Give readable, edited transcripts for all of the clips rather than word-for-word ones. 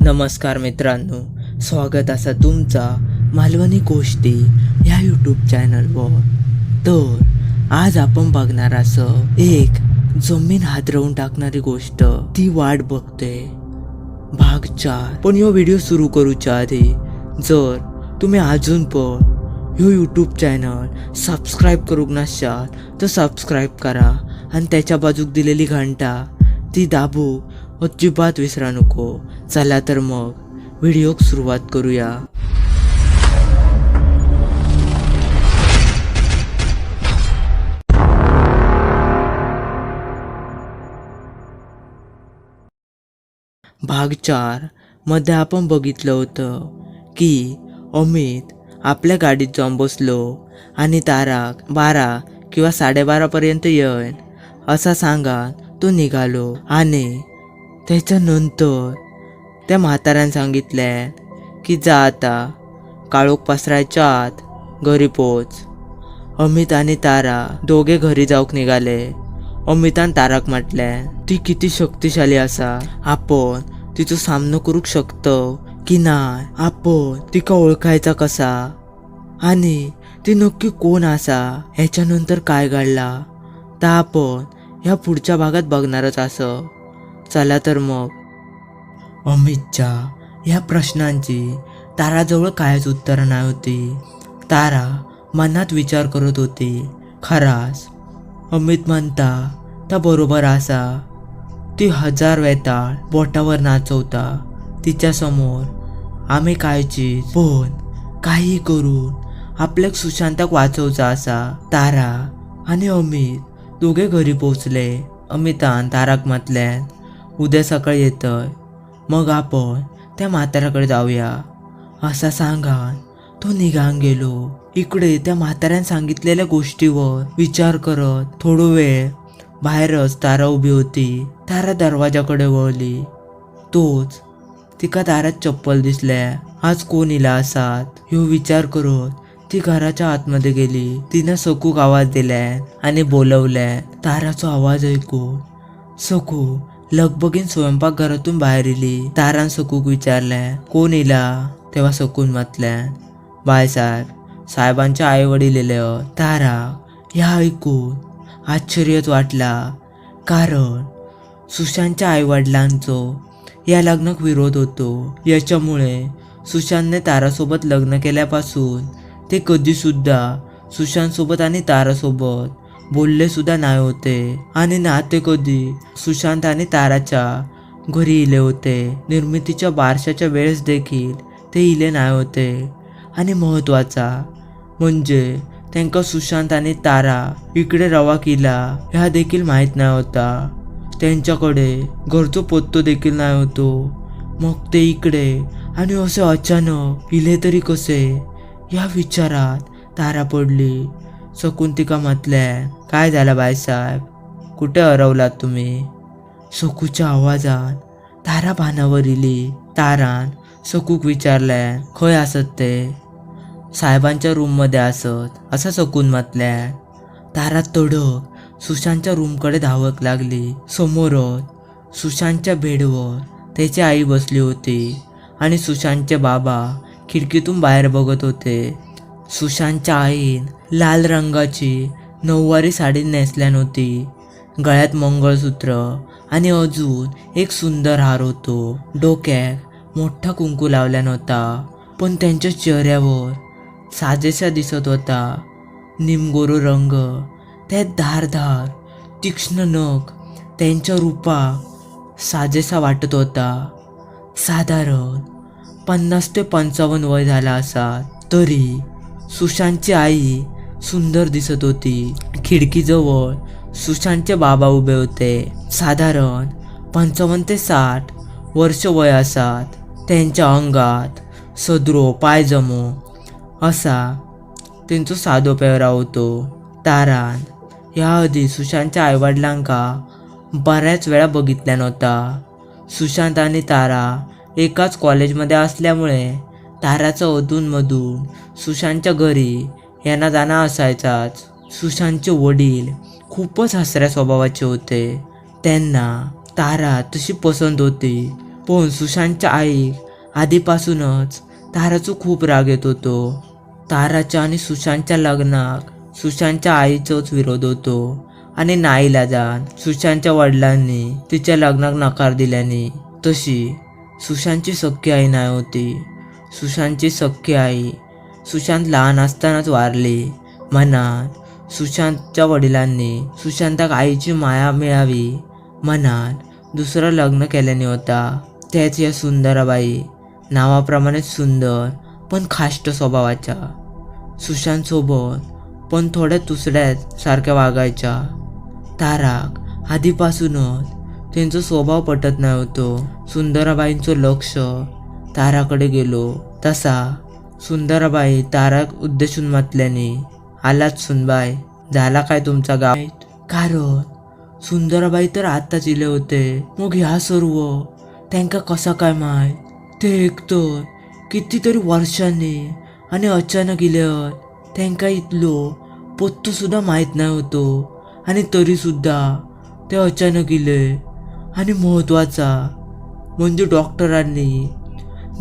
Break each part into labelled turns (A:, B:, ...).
A: नमस्कार मित्रांनो, स्वागत असा तुमचा मालवणी गोष्टी या यूट्यूब चॅनलवर। तर आज आपण बघणार असं एक जमीन हादरवून टाकणारी गोष्ट, ती वाट बघते भाग 4। पण यो व्हिडिओ सुरू करूच्या आधी जर तुम्ही अजून पण ह्यो यूट्यूब चॅनल सबस्क्राईब करूक नसाल तर सबस्क्राईब करा आणि त्याच्या बाजूक दिलेली घंटा ती दाबू अजिबात विसरा नको। चला तर मग व्हिडिओक सुरुवात करूया। भाग 4 मध्ये आपण बघितलं होतं की अमित आपल्या गाडीत जाऊन बसलो आणि ताराक 12 किंवा 12:30 पर्यंत येईन असा सांगा तो निघालो। आणि त्याच्यानंतर त्या म्हाताऱ्यानं सांगितलं की जा आता काळोख पसरायच्या आत घरी पोच। अमित आणि तारा दोघे घरी जाऊक निघाले। अमितान ताराक म्हटलं ती किती शक्तिशाली असा, आपण तिचा सामना करूक शकतो की नाही, आपण तिका ओळखायचा कसा आणि ती नक्की कोण असा, ह्याच्यानंतर काय घडला तर आपण ह्या पुढच्या भागात बघणारच असं। चला तर मग अमितच्या या प्रश्नांची ताराजवळ कायच उत्तर नाही होती। तारा मनात विचार करत होती, खराच अमित म्हणता त्या बरोबर असा। ती 1000 वेताळ बोटावर नाचवता तिच्या समोर आम्ही कायची, पण काही करून आपल्याक सुशांताक वाचवचा असा। तारा आणि अमित दोघे घरी पोचले। अमितान ताराक म्हटल्यान उद्या सकाळी येतय, मग आपण त्या म्हाताऱ्याकडे जाऊया असा सांगान तो निघान गेलो। इकडे त्या म्हाताऱ्याने सांगितलेल्या गोष्टीवर विचार करत थोडा वेळ बाहेरच तारा उभी होती। तारा दरवाजाकडे वळली, तोच तिका दारात चप्पल दिसल्या। आज कोण इला असात ह्यो विचार करत ती घराच्या आतमध्ये गेली। तिनं सकूक आवाज दिल्या आणि बोलवल्या। ताराचा आवाज ऐकून सकू लगबगीन स्वयंपाकघरातून बाहेर इली। तारान सकूक विचारल्या कोण इला, तेव्हा सकून म्हटल्या बायसाहेब, साहेबांच्या आई वडील इले। तारा ह्या ऐकून आश्चर्यच वाटला, कारण सुशांतच्या आई वडिलांचं या लग्नाक विरोध होतो। याच्यामुळे सुशांतने तारासोबत लग्न केल्यापासून ते कधी सुद्धा सुशांत सोबत आणि तारासोबत बोलले सुद्धा नाही होते आणि ना ते कधी सुशांत आणि ताराच्या घरी इले होते। निर्मितीच्या बारशाच्या वेळेस देखील ते इले नाही होते। आणि महत्वाचा म्हणजे त्यांका सुशांत आणि तारा इकडे रवा केला ह्या देखील माहीत नाही होता। त्यांच्याकडे घरचो पत्तो देखील नाही होतो। मग ते इकडे आणि असे अचानक इले तरी कसे, या विचारात तारा पडली। सकून तिका म्हटल्या काय झालं बायसाहेब, कुठे हरवलात तुम्ही? सकूच्या आवाजात तारा भानावर इली। तारान सकूक विचारल्या खय असत ते? साहेबांच्या रूम मध्ये असत असं सकून म्हटल्या। तारा तडक सुशांतच्या रूमकडे धावक लागली। समोरच सुशांतच्या बेडवर त्याची आई बसली होती आणि सुशांतचे बाबा खिडकीतून बाहेर बघत होते। सुशांतच्या आईन लाल रंगाची नऊवारी साडी नेसल्या नव्हती, गळ्यात मंगळसूत्र आणि अजून एक सुंदर हार होतो। डोक्यात मोठा कुंकू लावल्या नव्हता, पण त्यांच्या चेहऱ्यावर साजेसा दिसत होता निमगोरो रंग, त्यात धारधार तीक्ष्ण नख त्यांच्या रूपात साजेसा वाटत होता। साधारण 50 ते 55 वय झाला असा, तरी सुशांतची आई सुंदर दिसत होती। खिडकीजवळ सुशांतचे बाबा उभे होते। साधारण 55 ते 60 वर्ष वय असतात। त्यांच्या अंगात सदरो पायजमो असा त्यांचा साधो पेहराव होतो। तारान याआधी सुशांतच्या आईवडिलांका बऱ्याच वेळा बघितल्या नव्हता। सुशांत आणि तारा एकाच कॉलेजमध्ये असल्यामुळे ताराचं अधूनमधून सुशांतच्या घरी येणं जाणं असायचाच। सुशांतचे वडील खूपच हसऱ्या स्वभावाचे होते। त्यांना तारा तशी पसंत होती, पण सुशांतच्या आई आधीपासूनच ताराचा खूप राग येत होतो. ताराच्या आणि सुशांतच्या लग्नाक सुशांतच्या आईचाच विरोध होतो आणि नाईलाजान सुशांतच्या वडिलांनी तिच्या लग्नाक नकार दिल्याने. तशी सुशांतची सख्खी आई नाही होती. सुशांतची सख्खी आई सुशांत लहान असतानाच वारली. म्हणान सुशांतच्या वडिलांनी सुशांताक आईची माया मिळावी म्हणान दुसरं लग्न केल्याने होता. त्याच या सुंदराबाई नावाप्रमाणे सुंदर पण खाष्ट स्वभावाच्या. सुशांत सोबत पण थोड्या दुसऱ्या सारख्या वागायच्या. ताराक आधीपासूनच त्यांचा स्वभाव पटत नाही होतो. सुंदराबाईंचं लक्ष ताराकडे गेलो तसा सुंदराबाई ताराक उद्देशून म्हटल्याने, आलात सुनबाई, झाला काय तुमचा गाव? कारण सुंदराबाई तर आताच इले होते. मग ह्या सर्व त्यांका कसा काय माहीत? ते एकतर कितीतरी वर्षांनी आणि अचानक इले त्यांका इतलो पत्तो सुद्धा माहीत नाही होतो. आणि तरी सुद्धा ते अचानक इले. आणि महत्वाचा म्हणजे डॉक्टरांनी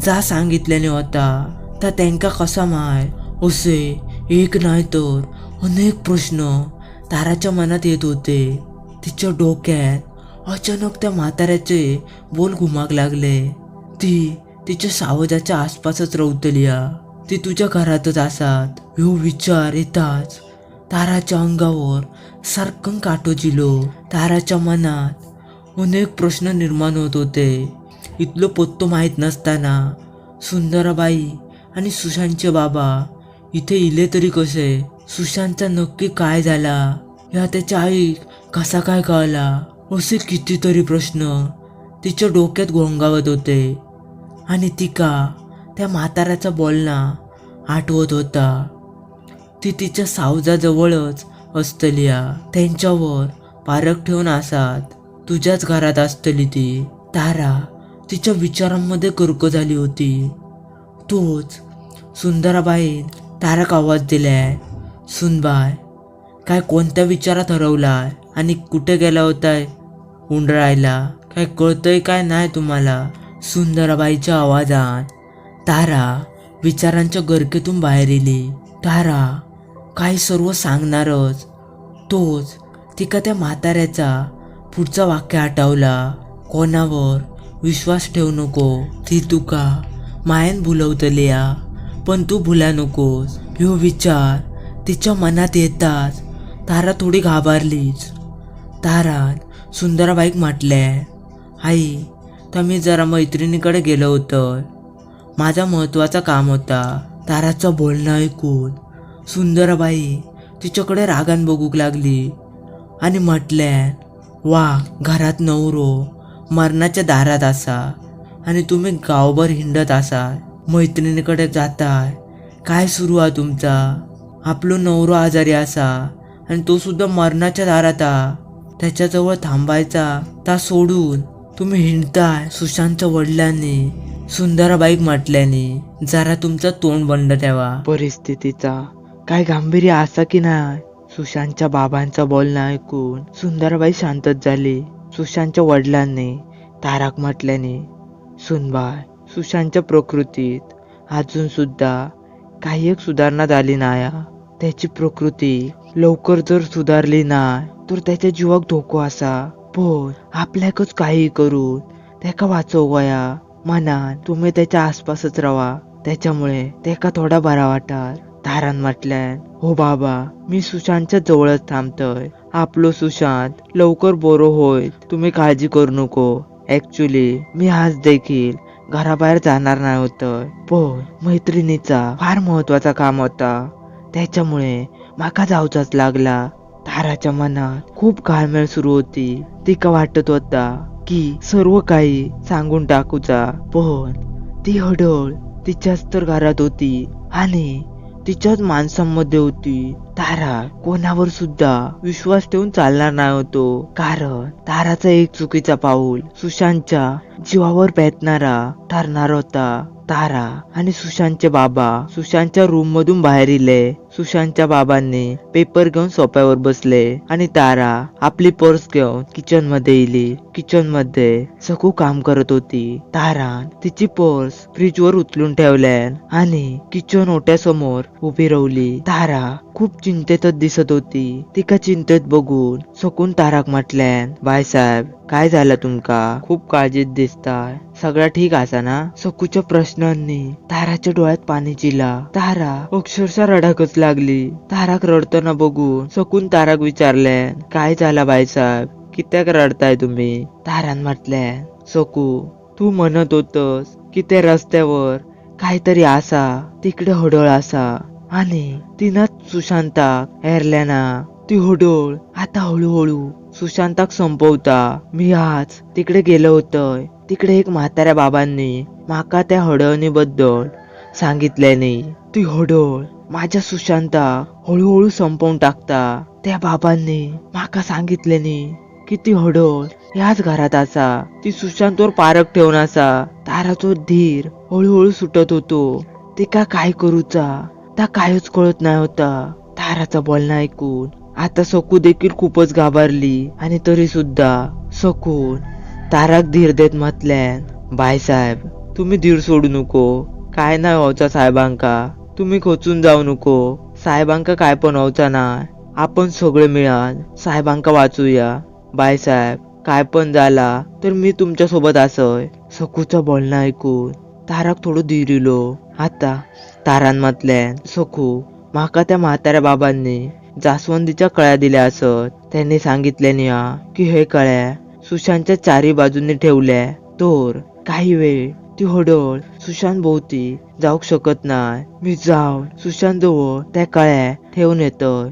A: जा सांगितल्याने होता त्या त्यांका कसा माय? असे एक नाही तर अनेक प्रश्न ताराच्या मनात येत होते. तिच्या डोक्यात अचानक त्या म्हाताऱ्याचे बोल घुमाक लागले. ती तिच्या सावजाच्या आसपासच रवतलिया. ती तुझ्या घरातच असतात ह्यो विचार येताच ताराच्या अंगावर सारखं काटो जिलो. ताराच्या मनात अनेक प्रश्न निर्माण होत होते. इतलं पत्तो माहीत नसताना सुंदराबाई आणि सुशांतचे बाबा इथे इले तरी कसे? सुशांतचा नक्की काय झाला? या त्याच्या आई कसा काय कळला? असे कितीतरी प्रश्न तिच्या डोक्यात घोंगावत होते. आणि तिका त्या म्हाताऱ्याचा बोलणा आठवत होता. ती तिच्या सावजाजवळच असतलिया. त्यांच्यावर पारख ठेवून असात. तुझ्याच घरात असतली ती. तारा तिच्या विचारांमध्ये कर्क झाली होती. तोच सुंदराबाईन ताराक आवाज दिलाय, सुनबाय, काय कोणत्या विचारात हरवलाय आणि कुठे गेला होताय उंडरायला? काय कळतंय काय नाही तुम्हाला? सुंदराबाईच्या आवाजात तारा विचारांच्या गर्केतून बाहेर येली. तारा काय सर्व सांगणारच. तोच तिका त्या म्हाताऱ्याचा पुढचा वाक्य आठवला. कोणावर विश्वास ठेवू नको. ती तुका मायन भुलवतलिया, पण तू भुला नकोस. ह्यो विचार तिच्या मनात येताच तारा थोडी घाबरलीच. तारान सुंदराबाईक म्हटले, आई, तर मी जरा मैत्रिणीकडे गेलो होतो. माझा महत्वाचा काम होता. ताराचं बोलणं ऐकून सुंदराबाई तिच्याकडे रागान बघूक लागली आणि म्हटले, वा, घरात नवरो मरणाच्या दारात असा आणि तुम्ही गावभर हिंडत असा, मैत्रिणीकडे जाताय. काय सुरू आहे तुमचा? आपलो नवरो आजारी असा आणि तो सुद्धा मरणाच्या दारात आ. त्याच्याजवळ थांबायचा ता सोडून तुम्ही हिंडताय. सुशांतच्या वडिलांनी सुंदराबाईक म्हटल्याने, जरा तुमचं तोंड बंद ठेवा. परिस्थितीचा काय गांभीर्य असा की नाही? सुशांतच्या बाबांचं बोलणं ऐकून सुंदराबाई शांतच झाली. सुशांतच्या वडिलांनी ताराक म्हटल्याने, सुनबाय, सुशांतच्या प्रकृतीत अजून सुद्धा काही एक सुधारणा झाली नाही. त्याची प्रकृती लवकर जर सुधारली नाही तर त्याच्या जीवाक धोको असा. पण आपल्याकच काही करून त्याका वाचवया म्हणान तुम्ही त्याच्या आसपासच राहा. त्याच्यामुळे त्याका थोडा बरा वाटाल. तारान म्हटल्यान, हो बाबा, मी सुशांतच्या जवळच थांबतोय. आपलो सुशांत लवकर बरो होईल, तुम्ही काळजी करू नको. ऍक्च्युली मी आज देखील घराबाहेर जाणार नाही होतं, पण मैत्रिणीचा फार महत्वाचा काम होता, त्याच्यामुळे माका जाऊचाच लागला. ताराच्या मनात खूप घालमेल सुरू होती. तिका वाटत होता की सर्व काही सांगून टाकूचा, पण ती हडळ तिच्याच तर घरात होती आणि तिच्याच माणसांमध्ये होती. तारा कोणावर सुद्धा विश्वास ठेवून चालणार नाही होतो, कारण ताराचा एक चुकीचा पाऊल सुशांतच्या जीवावर बेतणारा ठरणार होता. तारा आणि सुशांतचे बाबा सुशांतच्या रूम मधून बाहेर इले. सुशांतच्या बाबांनी पेपर घेऊन सोफ्यावर बसले आणि तारा आपली पर्स घेऊन किचन मध्ये इली. किचन मध्ये सकू काम करत होती. तारान तिची पर्स फ्रीज वर उचलून ठेवल्यान आणि किचन ओट्यासमोर उभी राहिली. तारा खूप चिंतेतच दिसत होती. तिका चिंतेत बघून सकून ताराक म्हटल्यान, बायसाहेब काय झालं तुमका? खूप काळजीत दिसताय, सगळं ठीक असा ना? सकूच्या प्रश्नांनी ताराच्या डोळ्यात पाणी जिला. तारा अक्षरशः रडाकच लागली. ताराक रडताना बघून सकून ताराक विचारल्यान, काय झाला बाईसाहेब, कित्याक रडताय तुम्ही? तारान म्हटल्यान, सकू तू म्हणत होतस की त्या रस्त्यावर काहीतरी असा, तिकडे हडळ असा आणि तिनं सुशांताक हेरल्याना. ती हडळ आता हळूहळू सुशांताक संपवता. मी आज तिकडे गेलो होतोय. तिकडे एक म्हाताऱ्या बाबांनी माका त्या हडळणी बद्दल सांगितल्याने. ती हडळ माझ्या सुशांताक हळूहळू संपवून टाकता. त्या बाबांनी माका सांगितल्याने की ती हडळ याच घरात असा. ती सुशांतवर पारख ठेवून असा. ताराचो धीर हळूहळू सुटत होतो. तिका काय करूचा ता कायच कळत नाही होता. ताराचा बोलणं ऐकून आता सकू देखील खूपच घाबरली आणि तरी सुद्धा सकून ताराक धीर देत म्हटल्यान, बायसाहेब तुम्ही धीर सोडू नको. काय नाही व्हायचा साहेबांका, तुम्ही खोचून जाऊ नको. साहेबांका काय पण व्हायचा नाही. आपण सगळे मिळून साहेबांका वाचूया. बायसाहेब काय पण झाला तर मी तुमच्या सोबत असय. सकूचं बोलणं ऐकून ताराक थोडं धीर इलो. आता तारान म्हटल्यान, सकू माका त्या म्हाताऱ्या बाबांनी जास्वंदीच्या कळ्या दिल्या असत. त्यांनी सांगितल्याने की हे कळ्या सुशांतच्या चारी बाजूंनी ठेवल्या तर काही वेळ ती हडळ सुशांत भोवती जाऊ शकत नाही. मी जाऊन सुशांत जवळ त्या कळ्या ठेवून येतोय.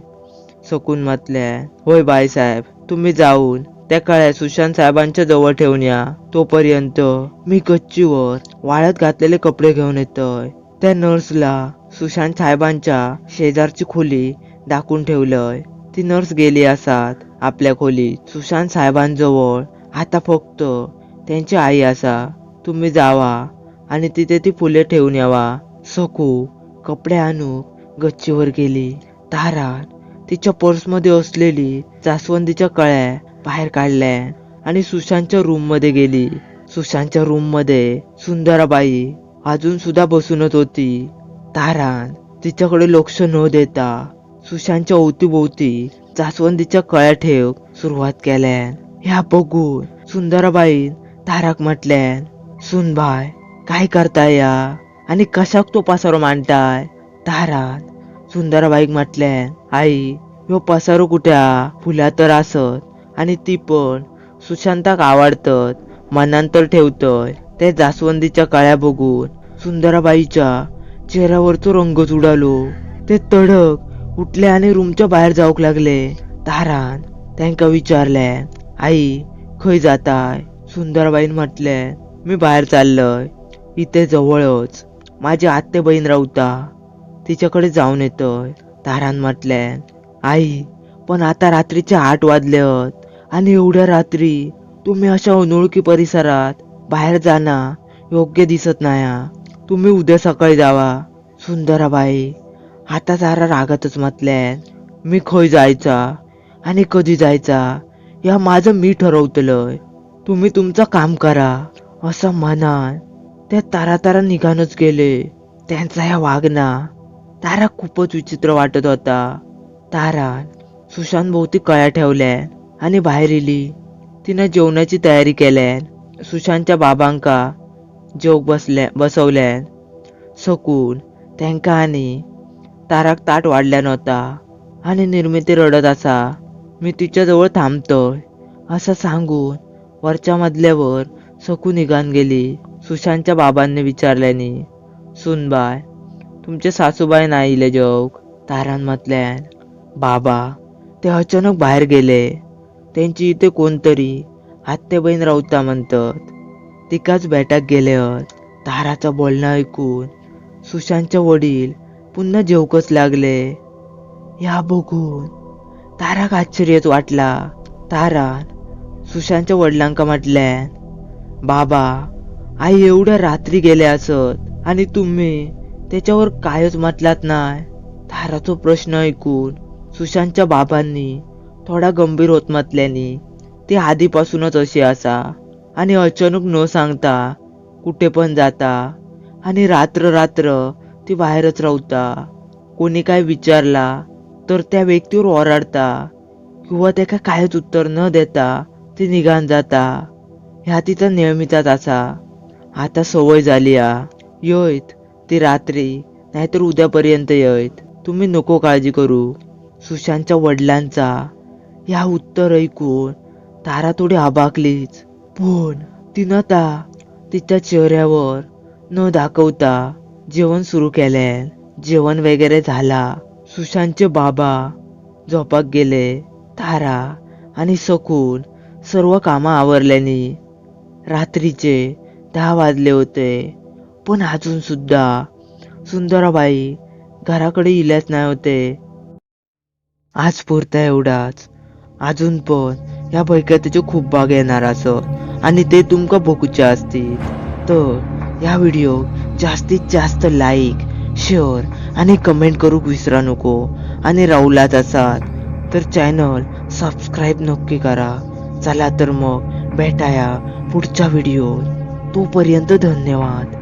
A: सकून म्हटल्या, होय बाईसाहेब तुम्ही जाऊन त्या कळ्या सुशांत साहेबांच्या जवळ ठेवून या. तोपर्यंत मी गच्चीवर वाळत घातलेले कपडे घेऊन येतोय. त्या नर्सला सुशांत साहेबांच्या शेजारची खोली दाखवून ठेवलंय. ती नर्स गेली असात आपल्या खोलीत. सुशांत साहेबांजवळ आता फक्त त्यांची आई असा. तुम्ही जावा आणि तिथे ती फुले ठेवून यावा. सकू कपडे आणून गच्चीवर गेली. तारान तिच्या पर्समध्ये असलेली जास्वंदीच्या कळ्या बाहेर काढल्या आणि सुशांतच्या रूम मध्ये गेली. सुशांतच्या रूम मध्ये सुंदराबाई अजून सुद्धा बसूनच होती. तारान तिच्याकडे लक्ष न देता सुशांतच्या अवतीभोवती जास्वंदीच्या कळ्या ठेव सुरुवात केल्यान. ह्या बघून सुंदराबाई ताराक म्हटल्यान, सुनबाय काय करताय या आणि कशाक तो पसारो मांडताय? तारान सुंदराबाईक म्हटल्यान, आई ह्यो पसारो कुठे फुला तर असत आणि ती पण सुशांताक आवडतत मनान तर ठेवतय. त्या जास्वंदीच्या कळ्या बघून सुंदराबाईच्या चेहऱ्यावरचो रंगच उडालो. ते तडक उठले आणि रूमच्या बाहेर जाऊक लागले. तारान त्यांका विचारल्यान, आई खय जाताय? सुंदरबाईन म्हटल्यान, मी बाहेर चाललय. इथे जवळच माझी आत्ते बहीण रावता, तिच्याकडे जाऊन येतोय. तारान म्हटल्यान, आई पण आता रात्रीचे 8 वाजलेत आणि एवढ्या रात्री तुम्ही अशा अनोळखी परिसरात बाहेर जाणं योग्य दिसत नाही. तुम्ही उद्या सकाळी जावा. सुंदराबाई आता जरा रागातच म्हटल्यान, मी खय जायचा आणि कधी जायचा या माझं मी ठरवतलंय. तुम्ही तुमचं काम करा असं म्हणान त्या तारा निघानच गेले. त्यांचा या वागणा तारा खूपच विचित्र वाटत होता. तारान सुशांत भोवती कळ्या ठेवल्या आणि बाहेर इली. तिनं जेवणाची तयारी केल्यान. सुशांतच्या बाबांका जेवक बसवल्यान. सकून त्यांका आणि ताराक ताट वाढल्या नव्हता आणि निर्मिती रडत असा. मी तिच्याजवळ थांबतोय असं सांगून वरच्या मजल्यावर सकू निघान गेली. सुशांतच्या बाबांनी विचारल्याने, सुनबाय तुमचे सासूबाई नाही इले जेवक? तारान म्हटल्यान, बाबा ते अचानक बाहेर गेले. त्यांची इथे कोणतरी आत्ते बहीण रावता म्हणतात, तिकाच भेटाक गेले हत. ताराचं बोलणं ऐकून सुशांतचे वडील पुन्हा जेवकच लागले. ह्या बघून ताराक आश्चर्यच वाटला. तारान सुशांतच्या वडिलांका म्हटल्यान, बाबा, आई एवढ्या रात्री गेले असत आणि तुम्ही त्याच्यावर कायच म्हटलात नाय. ताराचो प्रश्न ऐकून सुशांतच्या बाबांनी थोडा गंभीर होत म्हटल्यानी, ते आधीपासूनच असे असा आणि अचानक न सांगता कुठे पण जाता आणि रात्र रात्र ती बाहेरच राहता. कोणी काय विचारला तर त्या व्यक्तीवर ओरडता किंवा त्याका कायच उत्तर न देता ती निघान जाता. ह्या तिचा नेहमीचाच असा. आता सवय झाली येत ती रात्री नाहीतर उद्यापर्यंत येत. तुम्ही नको काळजी करू. सुशांतच्या वडिलांचा ह्या उत्तर ऐकून तारा थोडी आबाकलीच, पण तिनं तिच्या चेहऱ्यावर न दाखवता जेवण सुरू केले. जेवण वगैरे झाला. सुशांतचे बाबा झोपाक गेले. तारा आणि सकून सर्व कामं आवरल्यानी रात्रीचे 10 वाजले होते. पण अजून सुद्धा सुंदराबाई घराकडे इल्याच नाही होते. आज पुरता एवढाच. अजून पण या भयकथेचे खूप भाग येणार असत आणि ते तुमका बघूचे असतील तर या व्हिडिओ जास्तीत जास्त लाईक, शेअर आणि कमेंट करूक विसरा नको. आणि राहुलाच असाल तर चॅनल सबस्क्राईब नक्की करा. चला तर मग भेटाया पुढच्या व्हिडिओत. तोपर्यंत धन्यवाद.